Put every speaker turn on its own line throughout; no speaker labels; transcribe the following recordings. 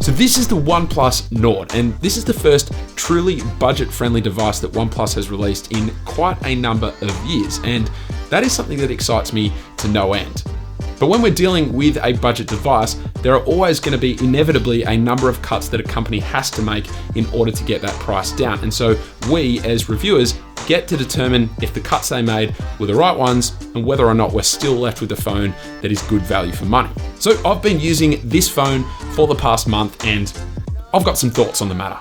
So this is the OnePlus Nord, and this is the first truly budget-friendly device that OnePlus has released in quite a number of years, and that is something that excites me to no end. But when we're dealing with a budget device, there are always going to be inevitably a number of cuts that a company has to make in order to get that price down. And so we, as reviewers, get to determine if the cuts they made were the right ones and whether or not we're still left with a phone that is good value for money. So I've been using this phone for the past month and I've got some thoughts on the matter.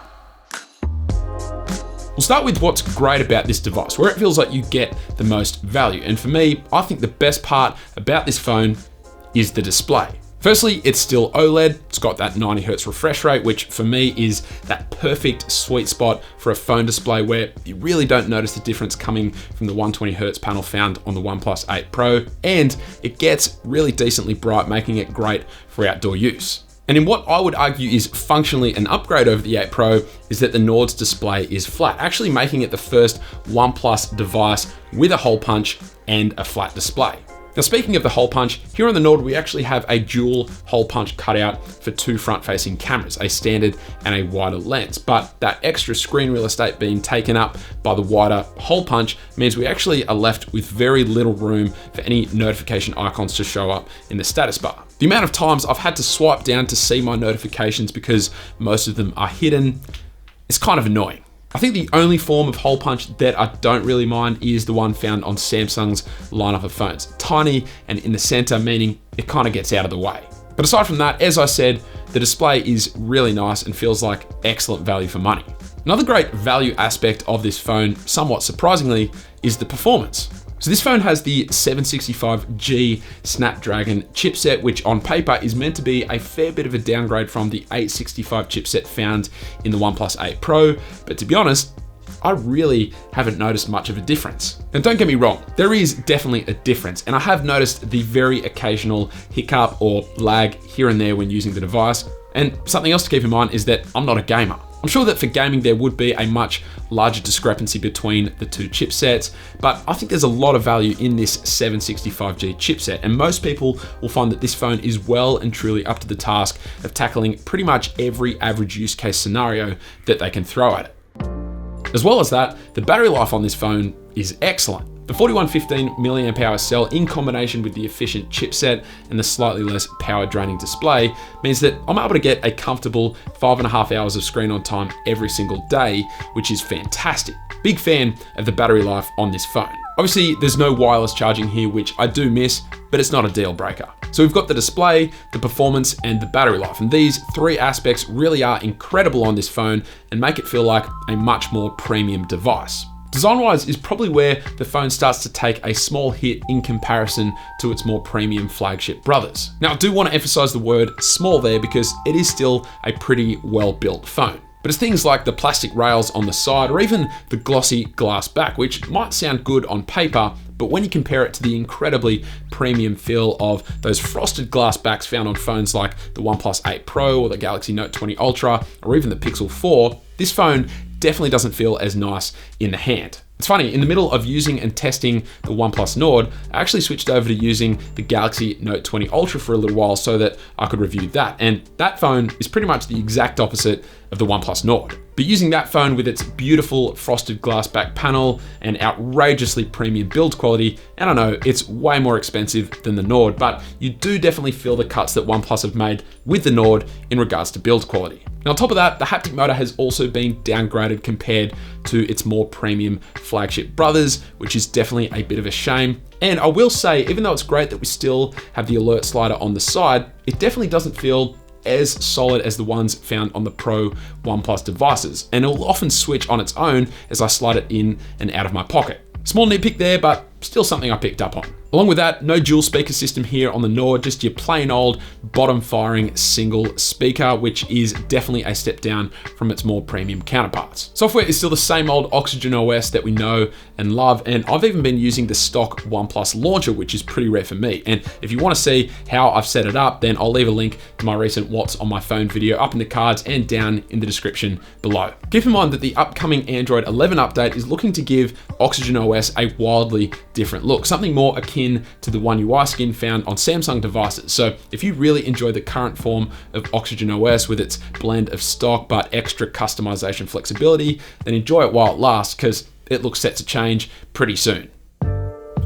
We'll start with what's great about this device, where it feels like you get the most value. And for me, I think the best part about this phone is the display. Firstly, it's still OLED. It's got that 90 Hz refresh rate, which for me is that perfect sweet spot for a phone display where you really don't notice the difference coming from the 120 Hz panel found on the OnePlus 8 Pro. And it gets really decently bright, making it great for outdoor use. And in what I would argue is functionally an upgrade over the 8 Pro is that the Nord's display is flat, actually making it the first OnePlus device with a hole punch and a flat display. Now, speaking of the hole punch, here on the Nord, we actually have a dual hole punch cutout for two front-facing cameras, a standard and a wider lens. But that extra screen real estate being taken up by the wider hole punch means we actually are left with very little room for any notification icons to show up in the status bar. The amount of times I've had to swipe down to see my notifications because most of them are hidden is kind of annoying. I think the only form of hole punch that I don't really mind is the one found on Samsung's lineup of phones. Tiny and in the center, meaning it kind of gets out of the way. But aside from that, as I said, the display is really nice and feels like excellent value for money. Another great value aspect of this phone, somewhat surprisingly, is the performance. So this phone has the 765G Snapdragon chipset, which on paper is meant to be a fair bit of a downgrade from the 865 chipset found in the OnePlus 8 Pro. But to be honest, I really haven't noticed much of a difference. And don't get me wrong, there is definitely a difference. And I have noticed the very occasional hiccup or lag here and there when using the device. And something else to keep in mind is that I'm not a gamer. I'm sure that for gaming, there would be a much larger discrepancy between the two chipsets, but I think there's a lot of value in this 765G chipset, and most people will find that this phone is well and truly up to the task of tackling pretty much every average use case scenario that they can throw at it. As well as that, the battery life on this phone is excellent. The 4115 mAh cell in combination with the efficient chipset and the slightly less power draining display means that I'm able to get a comfortable 5.5 hours of screen on time every single day, which is fantastic. Big fan of the battery life on this phone. Obviously, there's no wireless charging here, which I do miss, but it's not a deal breaker. So we've got the display, the performance, and the battery life. And these three aspects really are incredible on this phone and make it feel like a much more premium device. Design-wise is probably where the phone starts to take a small hit in comparison to its more premium flagship brothers. Now, I do want to emphasize the word small there because it is still a pretty well-built phone. But it's things like the plastic rails on the side or even the glossy glass back, which might sound good on paper, but when you compare it to the incredibly premium feel of those frosted glass backs found on phones like the OnePlus 8 Pro or the Galaxy Note 20 Ultra or even the Pixel 4, this phone definitely doesn't feel as nice in the hand. It's funny, in the middle of using and testing the OnePlus Nord, I actually switched over to using the Galaxy Note 20 Ultra for a little while so that I could review that. And that phone is pretty much the exact opposite of the OnePlus Nord. But using that phone with its beautiful frosted glass back panel and outrageously premium build quality, and I know it's way more expensive than the Nord, but you do definitely feel the cuts that OnePlus have made with the Nord in regards to build quality. Now, on top of that, the haptic motor has also been downgraded compared to its more premium flagship brothers, which is definitely a bit of a shame. And I will say, even though it's great that we still have the alert slider on the side, it definitely doesn't feel as solid as the ones found on the Pro OnePlus devices, and it'll often switch on its own as I slide it in and out of my pocket. Small nitpick there, but still something I picked up on. Along with that, no dual speaker system here on the Nord, just your plain old bottom firing single speaker, which is definitely a step down from its more premium counterparts. Software is still the same old Oxygen OS that we know and love, and I've even been using the stock OnePlus launcher, which is pretty rare for me. And if you want to see how I've set it up, then I'll leave a link to my recent What's on my phone video up in the cards and down in the description below. Keep in mind that the upcoming Android 11 update is looking to give Oxygen OS a wildly different look, something more akin to the One UI skin found on Samsung devices. So if you really enjoy the current form of Oxygen OS with its blend of stock but extra customization flexibility, then enjoy it while it lasts, because it looks set to change pretty soon.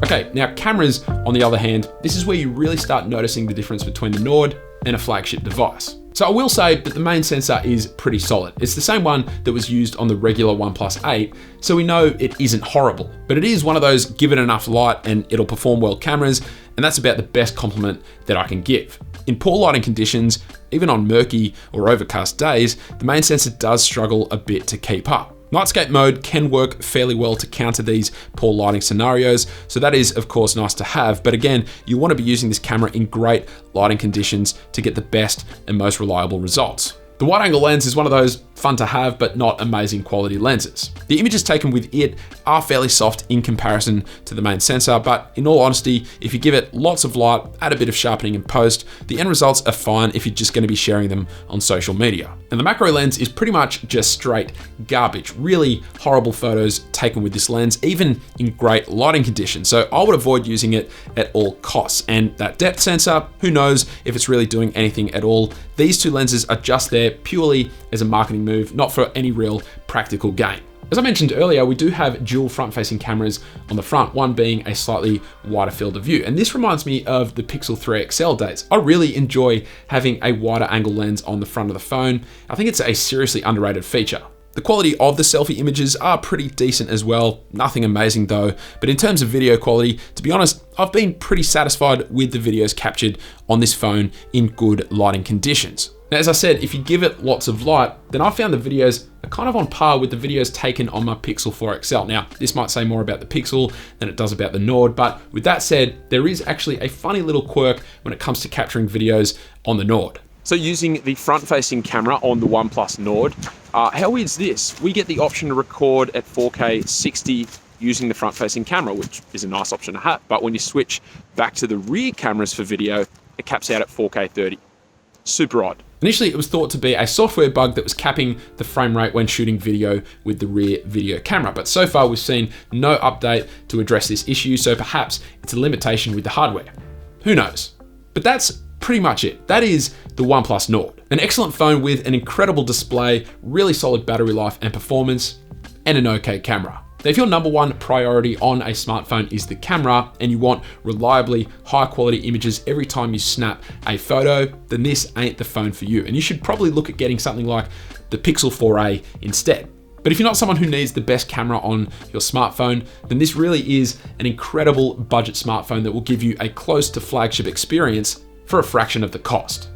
Okay, now cameras, on the other hand, this is where you really start noticing the difference between the Nord and a flagship device. So I will say that the main sensor is pretty solid. It's the same one that was used on the regular OnePlus 8, so we know it isn't horrible. But it is one of those give it enough light and it'll perform well cameras, and that's about the best compliment that I can give. In poor lighting conditions, even on murky or overcast days, the main sensor does struggle a bit to keep up. Nightscape mode can work fairly well to counter these poor lighting scenarios, so that is of course nice to have, but again, you want to be using this camera in great lighting conditions to get the best and most reliable results. The wide angle lens is one of those fun to have but not amazing quality lenses. The images taken with it are fairly soft in comparison to the main sensor, but in all honesty, if you give it lots of light, add a bit of sharpening in post, the end results are fine if you're just going to be sharing them on social media. And the macro lens is pretty much just straight garbage, really horrible photos taken with this lens, even in great lighting conditions. So I would avoid using it at all costs. And that depth sensor, who knows if it's really doing anything at all. These two lenses are just there purely as a marketing move, not for any real practical gain. As I mentioned earlier, we do have dual front-facing cameras on the front, one being a slightly wider field of view. And this reminds me of the Pixel 3 XL days. I really enjoy having a wider angle lens on the front of the phone. I think it's a seriously underrated feature. The quality of the selfie images are pretty decent as well, nothing amazing though, but in terms of video quality, to be honest, I've been pretty satisfied with the videos captured on this phone in good lighting conditions. Now, as I said, if you give it lots of light, then I found the videos are kind of on par with the videos taken on my Pixel 4 XL. Now, this might say more about the Pixel than it does about the Nord, but with that said, there is actually a funny little quirk when it comes to capturing videos on the Nord. So using the front-facing camera on the OnePlus Nord, how weird is this? We get the option to record at 4K 60 using the front-facing camera, which is a nice option to have. But when you switch back to the rear cameras for video, it caps out at 4K 30. Super odd. Initially, it was thought to be a software bug that was capping the frame rate when shooting video with the rear video camera. But so far, we've seen no update to address this issue, so perhaps it's a limitation with the hardware. Who knows? But that's pretty much it. That is the OnePlus Nord. An excellent phone with an incredible display, really solid battery life and performance, and an okay camera. Now, if your number one priority on a smartphone is the camera and you want reliably high quality images every time you snap a photo, then this ain't the phone for you. And you should probably look at getting something like the Pixel 4a instead. But if you're not someone who needs the best camera on your smartphone, then this really is an incredible budget smartphone that will give you a close to flagship experience for a fraction of the cost.